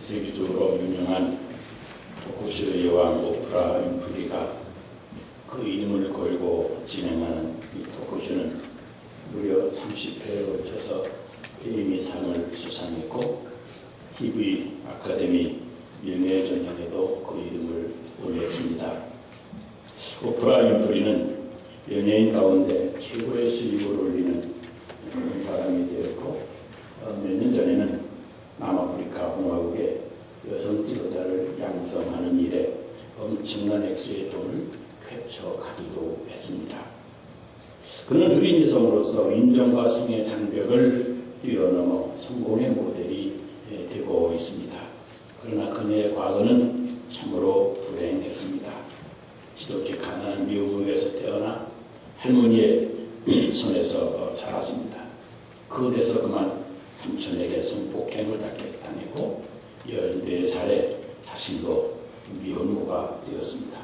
세계적으로 유명한 토크쇼 여왕 오프라 윈프리가 그 이름을 걸고 진행하는 이 토크쇼는 무려 30회에 걸쳐서 에미상을 수상했고 TV 아카데미 명예전형에도 그 이름을 올렸습니다. 오프라 윈프리는 연예인 가운데 최고의 수입을 올리는 그런 사람이 되었고 몇 년 전에는 남아프리카 공화국의 여성 지도자를 양성하는 일에 엄청난 액수의 돈을 폐처하기도 했습니다. 그는 흑인 여성으로서 인종과 성의 장벽을 뛰어넘어 성공의 모델이 되고 있습니다. 그러나 그녀의 과거는 참으로 불행했습니다. 지독히 가난한 미국에서 태어나 할머니의 손에서 자랐습니다. 그 데서 그만 삼촌에게 성폭행을 당했고 14살에 자신도 미혼모가 되었습니다.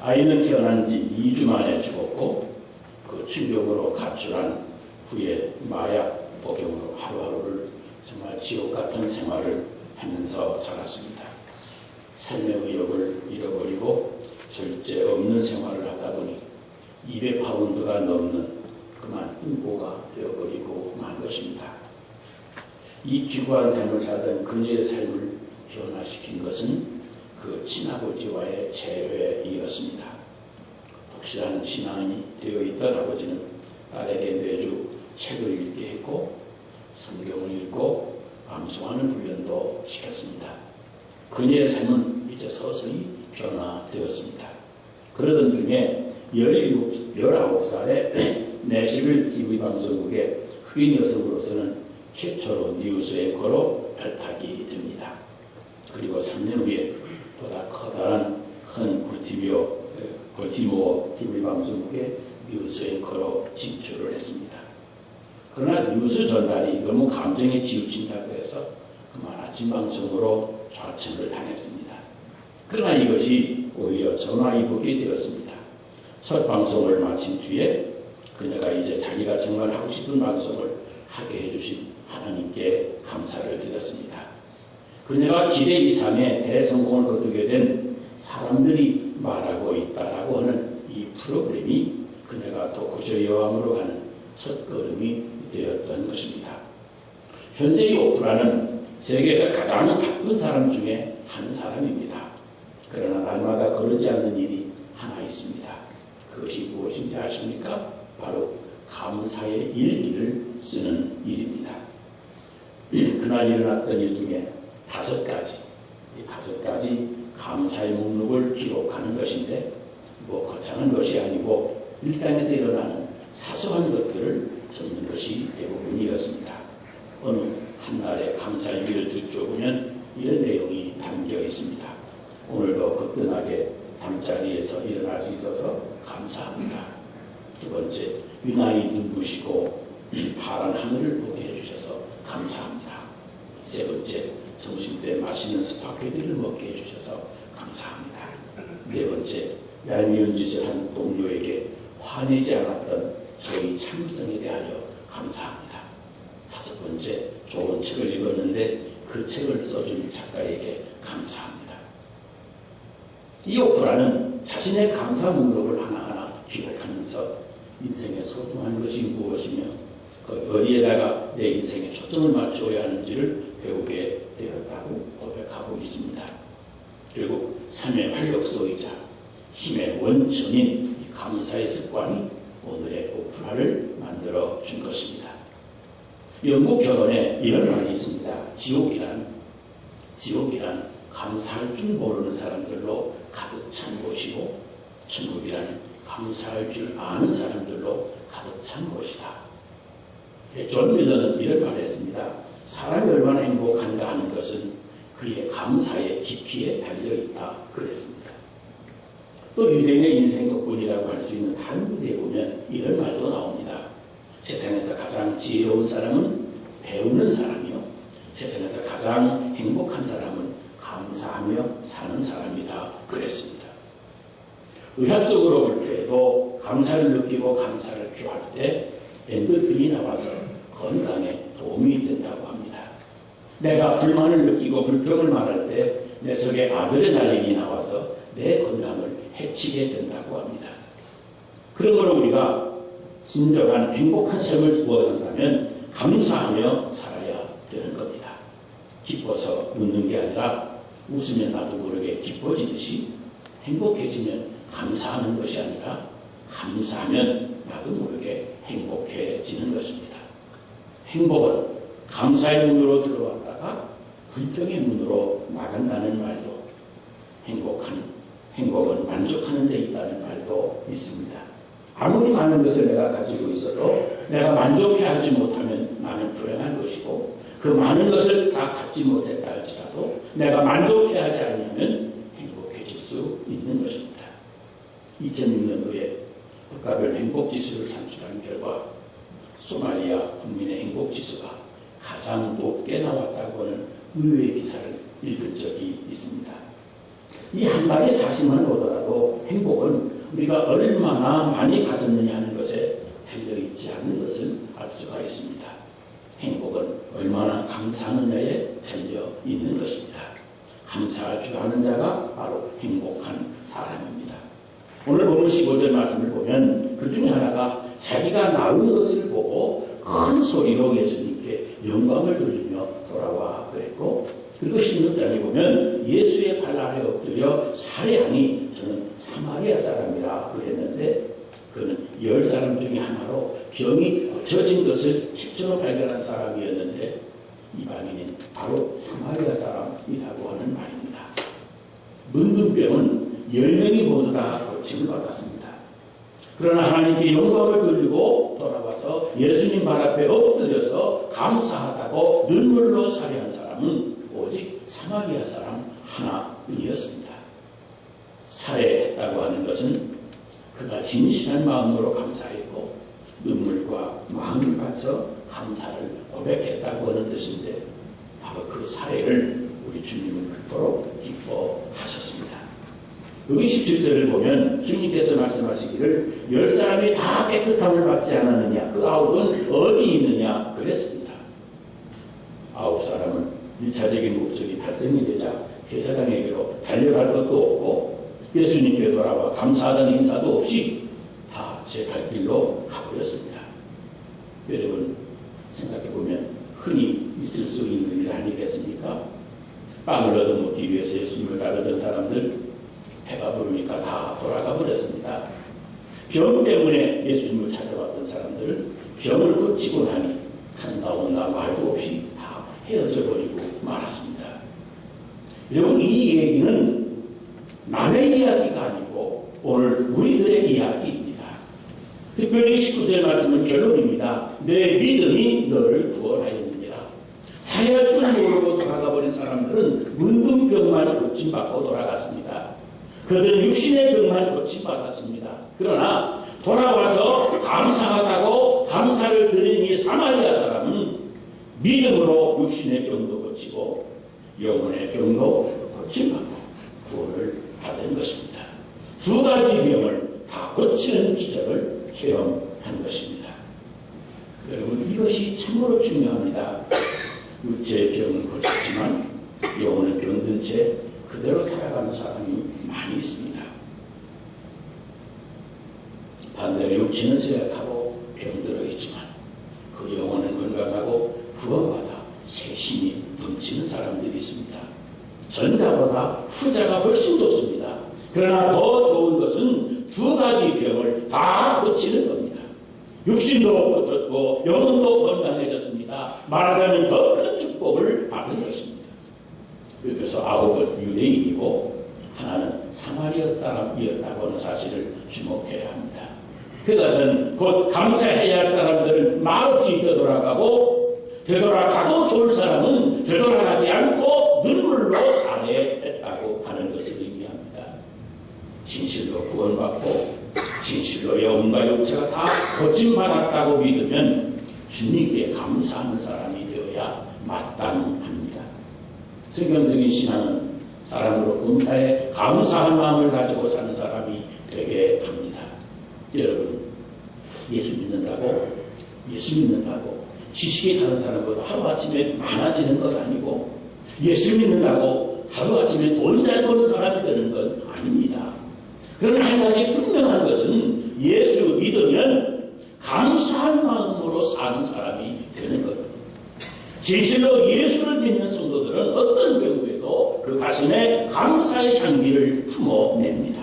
아이는 태어난 지 2주 만에 죽었고 그 충격으로 가출한 후에 마약 복용으로 하루하루를 정말 지옥 같은 생활을 하면서 살았습니다. 삶의 의욕을 잃어버리고 절제 없는 생활을 하다 보니 200파운드가 넘는 그만 인고가 되어버리고 만 것입니다. 이 기구한 삶을 살던 그녀의 삶을 변화시킨 것은 그 친아버지와의 재회이었습니다. 독실한 신앙이 되어 있던 아버지는 딸에게 매주 책을 읽게 했고 성경을 읽고 암송하는 훈련도 시켰습니다. 그녀의 삶은 이제 서서히 변화되었습니다. 그러던 중에 19살에 내시빌 TV 방송국의 흑인 여성으로서는 최초로 뉴스 앵커로 발탁이 됩니다. 그리고 3년 후에 보다 커다란 큰 볼티모어 TV 방송국의 뉴스 앵커로 진출을 했습니다. 그러나 뉴스 전달이 너무 감정에 치우친다고 해서 그만 아침 방송으로 좌천을 당했습니다. 그러나 이것이 오히려 전화위복이 되었습니다. 첫 방송을 마친 뒤에 그녀가 이제 자기가 정말 하고 싶은 방송을 하게 해주신 하나님께 감사를 드렸습니다. 그녀가 기대 이상의 대성공을 거두게 된 사람들이 말하고 있다라고 하는 이 프로그램이 그녀가 토크쇼 여왕으로 가는 첫 걸음이 되었던 것입니다. 현재 이 오프라는 세계에서 가장 바쁜 사람 중에 한 사람입니다. 그러나 날마다 그러지 않는 일이 하나 있습니다. 그것이 무엇인지 아십니까? 바로 감사의 일기를 쓰는 일입니다. 그날 일어났던 일 중에 5가지, 이 5가지 감사의 목록을 기록하는 것인데 거창한 것이 아니고 일상에서 일어나는 사소한 것들을 적는 것이 대부분이었습니다. 어느 한날의 감사일기를 들춰보면 이런 내용이 담겨 있습니다. 오늘도 거뜬하게 잠자리에서 일어날 수 있어서 감사합니다. 두 번째, 유난히 눈부시고 파란 하늘을 보게 해주셔서 감사합니다. 세 번째, 점심때 맛있는 스파게티를 먹게 해주셔서 감사합니다. 네 번째, 얄미운 짓을 한 동료에게 화내지 않았던 저희 참을성에 대하여 감사합니다. 다섯 번째, 좋은 책을 읽었는데 그 책을 써준 작가에게 감사합니다. 이 오프라는 자신의 감사 목록을 하나하나 기록하면서 인생의 소중한 것이 무엇이며 어디에다가 내 인생에 초점을 맞추어야 하는지를 배우게 되었다고 고백하고 있습니다. 결국 삶의 활력소이자 힘의 원천인 이 감사의 습관이 오늘의 오프라를 만들어 준 것입니다. 영국 결혼에 이런 말이 있습니다. 지옥이란 감사할 줄 모르는 사람들로 가득 찬 곳이고 천국이란 감사할 줄 아는 사람들로 가득 찬 곳이다. 존 밀러는 이런 말을 했습니다. 사람이 얼마나 행복한가 하는 것은 그의 감사의 깊이에 달려있다 그랬습니다. 또 유대인의 인생 덕분이라고 할 수 있는 다른 분에 보면 이런 말도 나옵니다. 세상에서 가장 지혜로운 사람은 배우는 사람이요, 세상에서 가장 행복한 사람은 감사하며 사는 사람이다 그랬습니다. 의학적으로 볼 때도 감사를 느끼고 감사를 표할 때 엔도핀이 나와서 건강에 도움이 된다고 합니다. 내가 불만을 느끼고 불평을 말할 때 내 속에 아드레날린이 나와서 내 건강을 해치게 된다고 합니다. 그러므로 우리가 진정한 행복한 삶을 구원한다면 감사하며 살아야 되는 겁니다. 기뻐서 웃는 게 아니라 웃으면 나도 모르게 기뻐지듯이 행복해지면 감사하는 것이 아니라 감사하면 나도 모르게 행복해지는 것입니다. 행복은 감사의 문으로 들어왔다가 불평의 문으로 나간다는 말도, 행복은 만족하는 데 있다는 말도 있습니다. 아무리 많은 것을 내가 가지고 있어도 내가 만족해하지 못하면 나는 불행한 것이고, 그 많은 것을 다 갖지 못했다 할지라도 내가 만족해하지 않으면 행복해질 수 있는 것입니다. 2006년도에 국가별 행복지수를 산출한 결과 소말리아 국민의 행복지수가 가장 높게 나왔다고 하는 의외의 기사를 읽은 적이 있습니다. 이 한 가지 사실만 보더라도 행복은 우리가 얼마나 많이 가졌느냐 하는 것에 달려있지 않는 것을 알 수가 있습니다. 행복은 얼마나 감사하느냐에 달려있는 것입니다. 감사할 줄 아는 자가 바로 행복한 사람입니다. 오늘 본문 15절 말씀을 보면 그 중에 하나가 자기가 낳은 것을 보고 큰 소리로 예수님께 영광을 돌리며 돌아와 그랬고, 그리고 16장에 보면 예수의 발 아래 엎드려 살해하니 저는 사마리아 사람이라 그랬는데, 그는 10사람 중에 하나로 병이 고쳐진 것을 최초로 발견한 사람이었는데 이방인은 바로 사마리아 사람이라고 하는 말입니다. 문둥병은 10명이 모두 다 고침을 받았습니다. 그러나 하나님께 영광을 돌리고 돌아와서 예수님 발 앞에 엎드려서 감사하다고 눈물로 살해한 사람은 오직 사마리아 사람 하나뿐이었습니다. 살해했다고 하는 것은 그가 진실한 마음으로 감사했고 눈물과 마음을 바쳐 감사를 고백했다고 하는 뜻인데, 바로 그 살해를 우리 주님은 그토록 기뻐하셨습니다. 여기 17절을 보면 주님께서 말씀하시기를 10사람이 다 깨끗함을 받지 않았느냐, 그 9은 어디 있느냐 그랬습니다. 9사람은 1차적인 목적이 달성이 되자 제사장에게로 달려갈 것도 없고 예수님께 돌아와 감사하다는 인사도 없이 다 제 갈 길로 가버렸습니다. 여러분 생각해보면 흔히 있을 수 있는 일 아니겠습니까? 빵을 얻어먹기 위해서 예수님을 따르던 사람들 배가 부르니까 다 돌아가 버렸습니다. 병 때문에 예수님을 찾아왔던 사람들은 병을 고치고 나니 간다 온다 말도 없이 다 헤어져 버리고 말았습니다. 여러분, 이 얘기는 남의 이야기가 아니고 오늘 우리들의 이야기입니다. 특별히 19절 말씀은 결론입니다. 내 믿음이 너를 구원하였느니라. 살해할 줄 모르고 돌아가 버린 사람들은 문둥병만 고침받고 돌아갔습니다. 그들은 육신의 병만 고침받았습니다. 그러나 돌아와서 감사하다고 감사를 드린 이 사마리아 사람은 믿음으로 육신의 병도 고치고 영혼의 병도 고침받고 구원을 받은 것입니다. 두 가지 병을 다 고치는 기적을 체험한 것입니다. 여러분, 이것이 참으로 중요합니다. 육체의 병은 고쳤지만 영혼의 병든 채 그대로 살아가는 사람이 많이 있습니다. 반대로 육체는 쇠약하고 병들어 있지만 그 영혼은 건강하고 구원받아 새 힘이 넘치는 사람들이 있습니다. 전자보다 후자가 훨씬 좋습니다. 그러나 더 좋은 것은 두 가지 병을 다 고치는 겁니다. 육신도 고쳤고 영혼도 건강해졌습니다. 말하자면 더 큰 축복을 받은 것입니다. 여기서 9은 유대인이고 하나는 사마리아 사람이었다고 하는 사실을 주목해야 합니다. 그것은 곧 감사해야 할 사람들은 말없이 되돌아가고 좋을 사람은 되돌아가지 않고 눈물로 살해했다고 하는 것을 의미합니다. 진실로 구원받고 진실로 영혼과 육체가 다 고침받았다고 믿으면 주님께 감사하는 사람이 되어야 마땅합니다. 성경적인 신앙은 사람으로 범사에 감사한 마음을 가지고 사는 사람이 되게 합니다. 여러분, 예수 믿는다고 지식이 다른 사람보다 하루아침에 많아지는 것 아니고 예수 믿는다고 하루아침에 돈 잘 버는 사람이 되는 건 아닙니다. 그러나 한 가지 분명한 것은 예수 믿으면 감사한 마음으로 사는 사람이 되는 것. 진실로 예수를 믿는 성도들은 어떤 경우에도 그 가슴에 감사의 향기를 품어냅니다.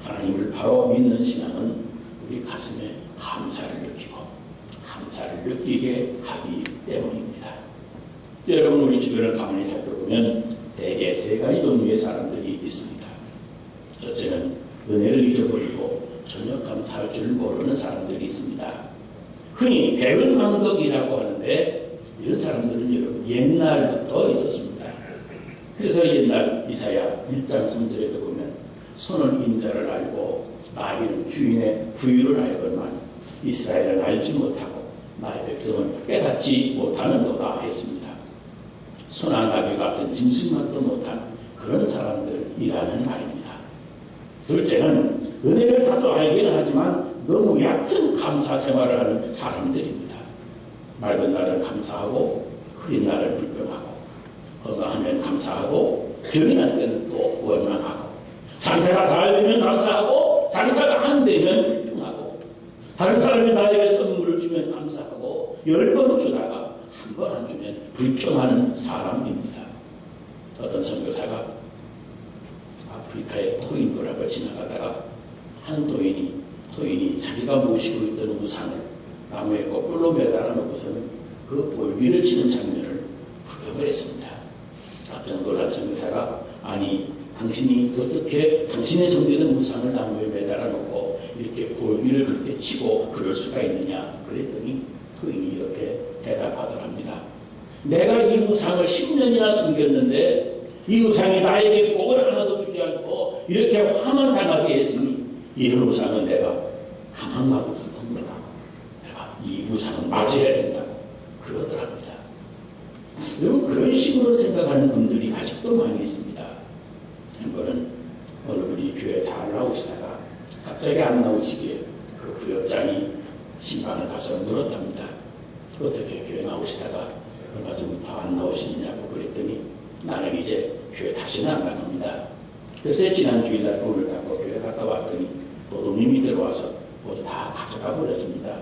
하나님을 바로 믿는 신앙은 우리 가슴에 감사를 느끼고 감사를 느끼게 하기 때문입니다. 여러분, 우리 주변을 가만히 살펴보면 대개 세 가지 종류의 사람들이 있습니다. 첫째는 은혜를 잊어버리고 전혀 감사할 줄 모르는 사람들이 있습니다. 흔히 배은망덕이라고 하는데 이런 사람들은 여러분 옛날부터 있었습니다. 그래서 옛날 이사야 1장 3절에도 보면 손은 인자를 알고 나귀는 주인의 부유를 알건만 이스라엘은 알지 못하고 나의 백성은 깨닫지 못하는도다 했습니다. 소나 나귀 같은 짐승만도 못한 그런 사람들이라는 말입니다. 둘째는 은혜를 다소 알기는 하지만 너무 얕은 감사 생활을 하는 사람들입니다. 맑은 날은 감사하고 흐린 날은 불평하고 건강하면 감사하고 병이 날 때는 또 원망하고 장사가 잘 되면 감사하고 장사가 안 되면 불평하고 다른 사람이 나에게 선물을 주면 감사하고 10번 주다가 한 번 안 주면 불평하는 사람입니다. 어떤 선교사가 아프리카의 토인 도락을 지나가다가 한 토인이 자기가 모시고 있던 우상을 나무에 거꾸로 매달아 놓고서는 그 볼기를 치는 장면을 구경을 했습니다. 깜짝 놀란 선교사가 아니 당신이 어떻게 당신의 섬기던 우상을 나무에 매달아 놓고 이렇게 볼기를 그렇게 치고 그럴 수가 있느냐 그랬더니 토인이 이렇게 대답하더랍니다. 내가 이 우상을 10년이나 섬겼는데 이 우상이 나에게 복을 하나도 주지 않고 이렇게 화만 당하게 했으니 이런 우상은 내가 가만 놔둘 수 없는 거다. 내가 이 우상을 맞이해야 된다고 그러더랍니다. 여러분 그런 식으로 생각하는 분들이 아직도 많이 있습니다. 한 번은 어느 분이 교회 잘 나오시다가 갑자기 안 나오시기에 그 부역장이 신방을 가서 물었답니다. 어떻게 교회 나오시다가 얼마 전부터 안 나오시느냐고 그랬더니 나는 이제 교회 다시는 안 나갑니다. 그래서 지난 주일날 문을 닫고 교회 갔다 왔더니 도둑님이 들어와서 모두 다 가져가 버렸습니다.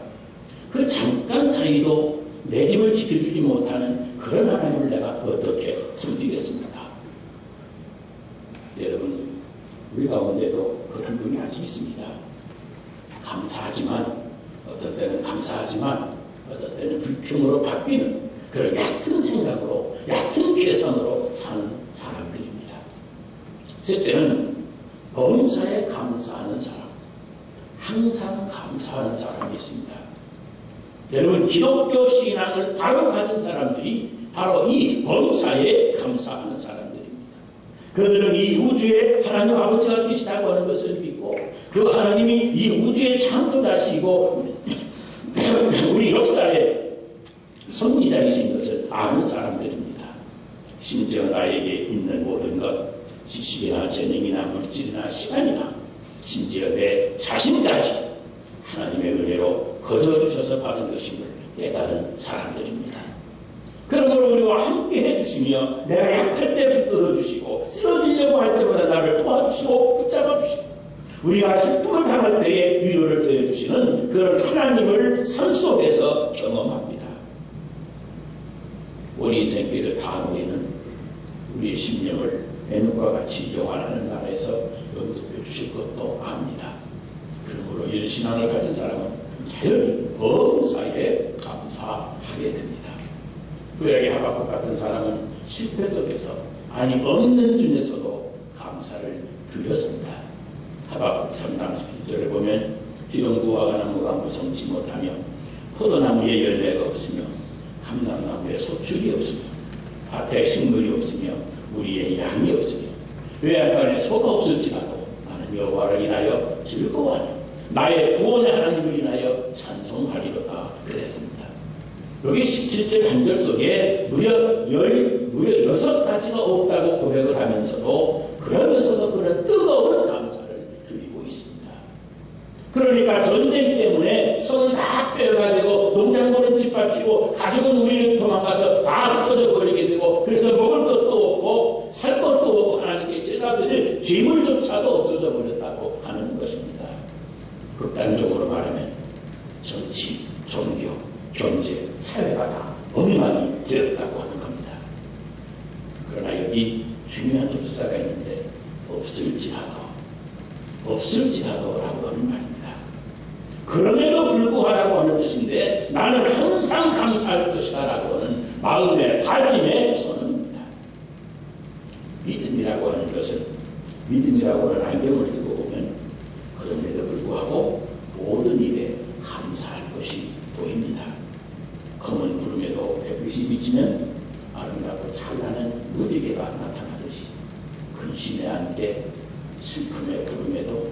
그 잠깐 사이도 내 집을 지켜주지 못하는 그런 하나님을 내가 어떻게 섬기겠습니까? 여러분 우리 가운데도 그런 분이 아직 있습니다. 감사하지만 어떤 때는 감사하지만 어떤 때는 불평으로 바뀌는 그런 얕은 생각으로 얕은 계산으로 사는 사람들입니다. 셋째는 범사에 감사하는 사람, 항상 감사하는 사람이 있습니다. 여러분 기독교 신앙을 바로 가진 사람들이 바로 이 범사에 감사하는 사람들입니다. 그들은 이 우주에 하나님 아버지가 계시다고 하는 것을 믿고 그 하나님이 이 우주의 창조자시고 우리 역사에 섭리자이신 것을 아는 사람들입니다. 심지어 나에게 있는 모든 것, 지식이나 재능이나 물질이나 시간이나 심지어 내 자신까지 하나님의 은혜로 거저주셔서 받은 것임을 깨달은 사람들입니다. 그러므로 우리와 함께 해주시며 내가 약할 때 붙들어 주시고 쓰러지려고 할 때마다 나를 도와주시고 붙잡아 주시고 우리가 슬픔을 당할 때에 위로를 더해주시는 그런 하나님을 삶 속에서 경험합니다. 우리 인생길을 다 우리는 우리의 심령을 애눈과 같이 영원하는 나라에서 영접해 주실 것도 압니다. 그러므로 이런 신앙을 가진 사람은 자연히 범사에 감사하게 됩니다. 구약의 하박국 같은 사람은 실패 속에서 아니 없는 중에서도 감사를 드렸습니다. 하박국 3장 10절에 보면 비록 무화과 나무가 무성치 못하며 포도나무에 열매가 없으며 감람나무에 소출이 없으며 밭에 식물이 없으며 우리의 양이 없으며 외양간에 소가 없을지라도 나는 여호와를 인하여 즐거워하며 나의 구원의 하나님을 인하여 찬송하리로다 그랬습니다. 여기 17절 한 절 속에 무려 6가지가 없다고 고백을 하면서도 그러면서도 그는 뜨거운 감사를 드리고 있습니다. 그러니까 전쟁 때문에 손을 다 빼어가지고 농장 보는 집밥 잡히고 가족은 우리를 도망가서 다 흩어져 버리게 되고 그래서 먹을 것도 없고 살 것도 없고 하나님께 제사 드릴 재물조차도 없어져 버렸다고 하는 것입니다. 극단적으로 말하면 정치, 종교, 경제, 사회가 다 엉망이 되었다고 하는 겁니다. 그러나 여기 중요한 좁수자가 있는데 없을지라도라고 하는 말입니다. 그럼에도 불구하라고 하는 뜻인데 나는 항상 감사할 것이다 라고 하는 마음의 다짐의 선언입니다. 믿음이라고 하는 것은 믿음이라고 하는 안경을 쓰고 보면 그럼에도 불구하고 모든 일에 감사할 것이 보입니다. 검은 구름에도 햇빛이 비치면 아름답고 찬란한 무지개가 나타나듯이 근심의 안개, 슬픔의 구름에도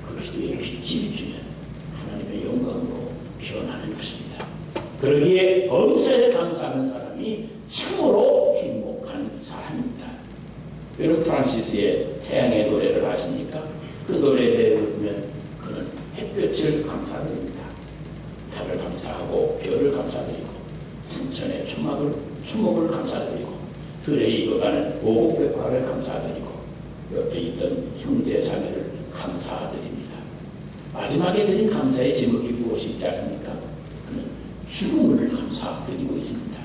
그 기도의 빛이 비추면 하나님의 영광으로 변하는 것입니다. 그러기에 범사에 감사하는 사람이 참으로 행복한 사람입니다. 여러분 프란시스의 태양의 노래를 아십니까? 그 노래에 들으면 그는 햇볕을 감사드립니다. 달을 감사하고 별을 감사드리고 산천의 초목을 감사드리고 들에 익어가는 오곡백화를 감사드리고 옆에 있던 형제 자매를 감사드립니다. 마지막에 드린 감사의 제목이 무엇이 있지 않습니까? 그는 죽음을 감사드리고 있습니다.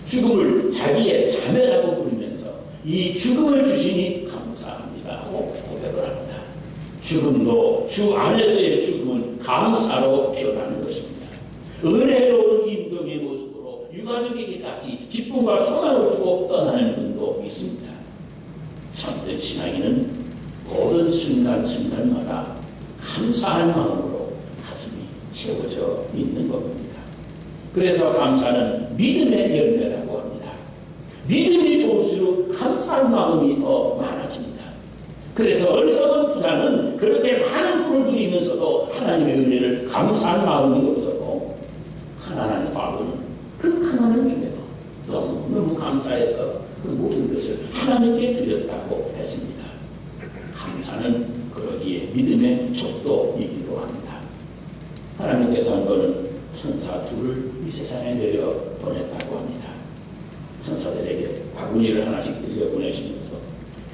죽음을 자기의 자매라고 부르면서 이 죽음을 주시니 감사합니다 하고 고백을 합니다. 죽음도 주 안에서의 죽음은 감사로 변하는 것입니다. 은혜로운 임종의 모습으로 유가족에게까지 기쁨과 소망을 주고 떠나는 분도 있습니다. 참된 신앙인은 모든 순간순간마다 감사한 마음으로 가슴이 채워져 있는 겁니다. 그래서 감사는 믿음의 열매라고 합니다. 믿음이 좋을수록 감사한 마음이 더 많아집니다. 그래서 어리석은 부자는 그렇게 많은 풀을 들이면서도 하나님의 은혜를 감사한 마음이 없었고 가난한 과부는 그 가난한 중에도 너무너무 감사해서 그 모든 것을 하나님께 드렸다고 했습니다. 감사는 그러기에 믿음의 족도이기도 합니다. 하나님께서 한 번은 천사 둘을 이 세상에 내려 보냈다고 합니다. 천사들에게 바구니를 하나씩 들려 보내시면서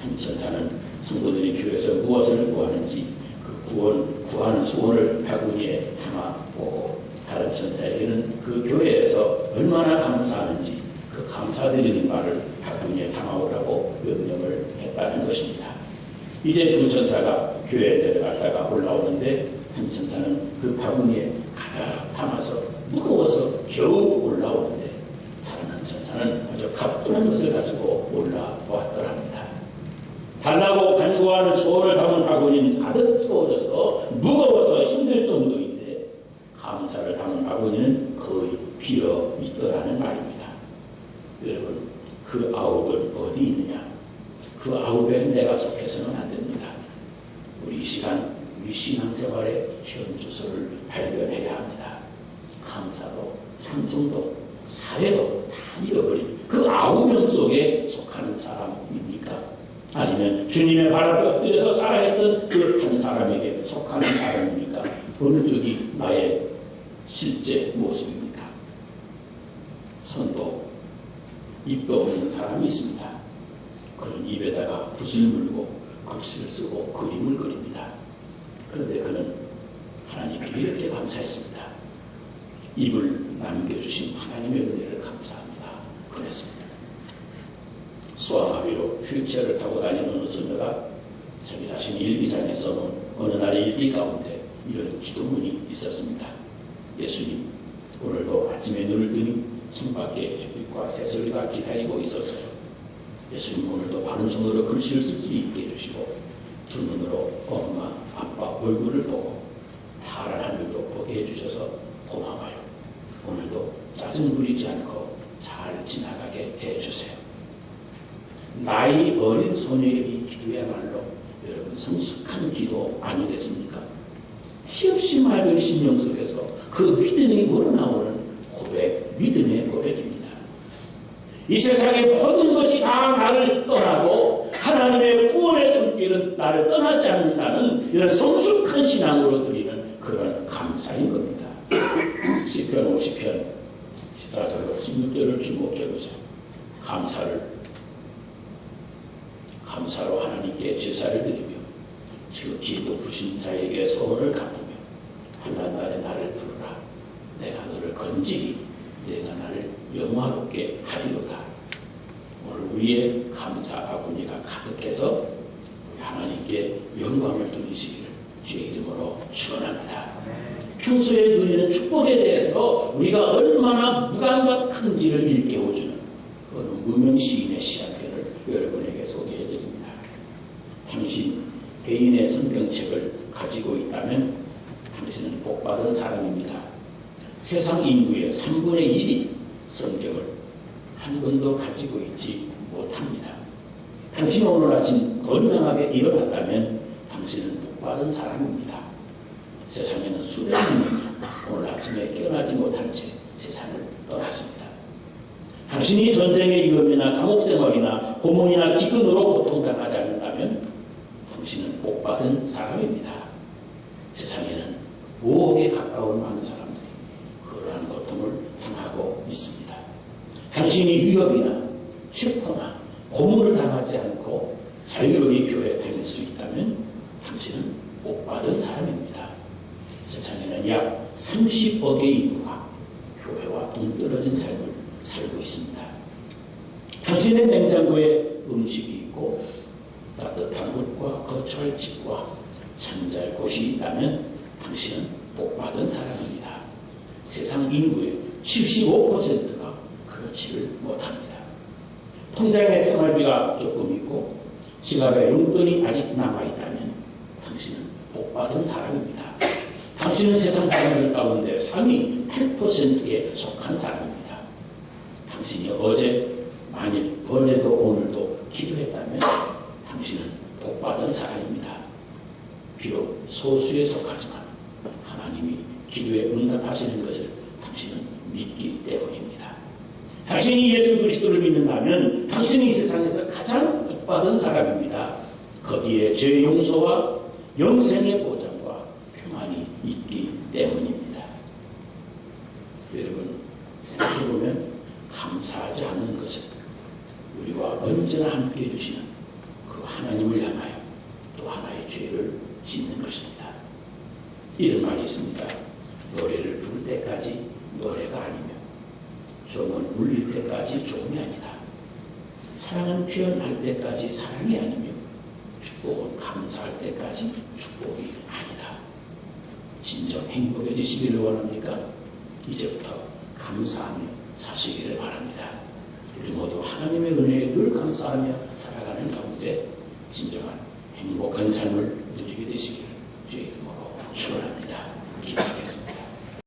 한 천사는 성도들이 교회에서 무엇을 구하는지 그 구하는 소원을 바구니에 담아보고 다른 천사에게는 그 교회에서 얼마나 감사하는지 그 감사드리는 말을 바구니에 담아오라고 명령을 했다는 것입니다. 이제 두 천사가 교회에 내려갔다가 올라오는데 한 천사는 그 바구니에 가득 담아서 무거워서 겨우 올라오는데 다른 한 천사는 아주 가뿐한 것을 가지고 올라왔더랍니다. 달라고 간구하는 소원을 담은 바구니는 가득 채워져서 무거워서 힘들 정도인데 감사를 담은 바구니는 거의 비어 있더라는 말입니다. 여러분 그 아홉은 어디 있느냐? 그 아홉에 내가 속해서는 안 됩니다. 우리 이 시간 우리 신앙생활의 현 주소를 발견해야 합니다. 감사도 찬송도 사회도 다 잃어버린 그 9명 속에 속하는 사람입니까? 아니면 주님의 발 앞에 엎드려서 살아있던 그 한 사람에게 속하는 사람입니까? 어느 쪽이 나의 실제 모습입니까? 손도 입도 없는 사람이 있습니다. 그는 입에다가 붓을 물고 글씨를 쓰고 그림을 그립니다. 그런데 그는 하나님께 이렇게 감사했습니다. 입을 남겨주신 하나님의 은혜를 감사합니다. 그랬습니다. 수아마비로 휠체어를 타고 다니는 어느 소녀가 자기 자신이 일기장에 써놓은 어느 날의 일기 가운데 이런 기도문이 있었습니다. 예수님, 오늘도 아침에 눈을 뜨니 창밖에 햇빛과 새소리가 기다리고 있었어요. 예수님, 오늘도 바른 손으로 글씨를 쓸 수 있게 해주시고 두 눈으로 엄마, 아빠 얼굴을 보고 파란 하늘도 보게 해주셔서 고마워요. 오늘도 짜증 부리지 않고 잘 지나가게 해주세요. 나이 어린 소녀의 이 기도야말로 여러분 성숙한 기도 아니겠습니까? 티없이 맑은 심령 속에서 그 믿음이 우러나오는 고백, 믿음의 고백입니다. 이 세상의 모든 것이 다 나를 떠나도 하나님의 구원의 손길은 나를 떠나지 않는다는 이런 성숙한 신앙으로 드리는 그런 감사인 겁니다. 시편 50편 자, 들어 16절을 주목해 보세요. 감사로 하나님께 제사를 드리며 지극히 높으신 자에게 소원을 갚으며 환난 날에 나를 부르라. 내가 너를 건지리 내가 나를 영화롭게 하리로다. 오늘 우리의 감사 바구니가 가득해서 우리 하나님께 영광을 돌리시기를 주의 이름으로 축원합니다. 평소에 누리는 축복에 대해서 우리가 얼마나 무감과 큰지를 일깨워주는 그런 무명 시인의 시한편을 여러분에게 소개해드립니다. 당신 개인의 성경책을 가지고 있다면 당신은 복받은 사람입니다. 세상 인구의 3분의 1이 성경을 한 권도 가지고 있지 못합니다. 당신이 오늘 아침 건강하게 일어났다면 당신은 복받은 사람입니다. 세상에는 수많은 분이 오늘 아침에 깨어나지 못한 채 세상을 떠났습니다. 당신이 전쟁의 위험이나 감옥 생활이나 고문이나 기근으로 고통당하지 않는다면 당신은 복받은 사람입니다. 세상에는 5억에 가까운 많은 사람들이 그러한 고통을 당하고 있습니다. 당신이 위협이나 체포나 고문을 당하지 않고 자유로이 교회에 다닐 수 있다면 당신은 복받은 사람입니다. 세상에는 약 30억의 인구가 교회와 동떨어진 삶을 살고 있습니다. 당신의 냉장고에 음식이 있고 따뜻한 옷과 거처할 집과 잠잘 곳이 있다면 당신은 복받은 사람입니다. 세상 인구의 75%가 그렇지를 못합니다. 통장에 생활비가 조금 있고 지갑에 용돈이 아직 남아있다면 당신은 복받은 사람입니다. 당신은 세상 사람들 가운데 상위 8%에 속한 사람입니다. 당신이 만일 어제도 오늘도 기도했다면 당신은 복받은 사람입니다. 비록 소수에 속하지만 하나님이 기도에 응답하시는 것을 당신은 믿기 때문입니다. 당신이 예수 그리스도를 믿는다면 당신이 이 세상에서 가장 복받은 사람입니다. 거기에 죄 용서와 영생의 보장과 평안이 있기 때문입니다. 여러분 생각해보면 감사하지 않는 것은 우리와 언제나 함께해 주시는 그 하나님을 향하여 또 하나의 죄를 짓는 것입니다. 이런 말이 있습니다. 노래를 부를 때까지 노래가 아니며 종은 울릴 때까지 종이 아니다. 사랑은 표현할 때까지 사랑이 아니며 축복은 감사할 때까지 축복이 아니다. 진정 행복해지시기를 원합니까? 이제부터 감사하며 사시기를 바랍니다. 우리 모두 하나님의 은혜에 늘 감사하며 살아가는 가운데 진정한 행복한 삶을 누리게 되시기를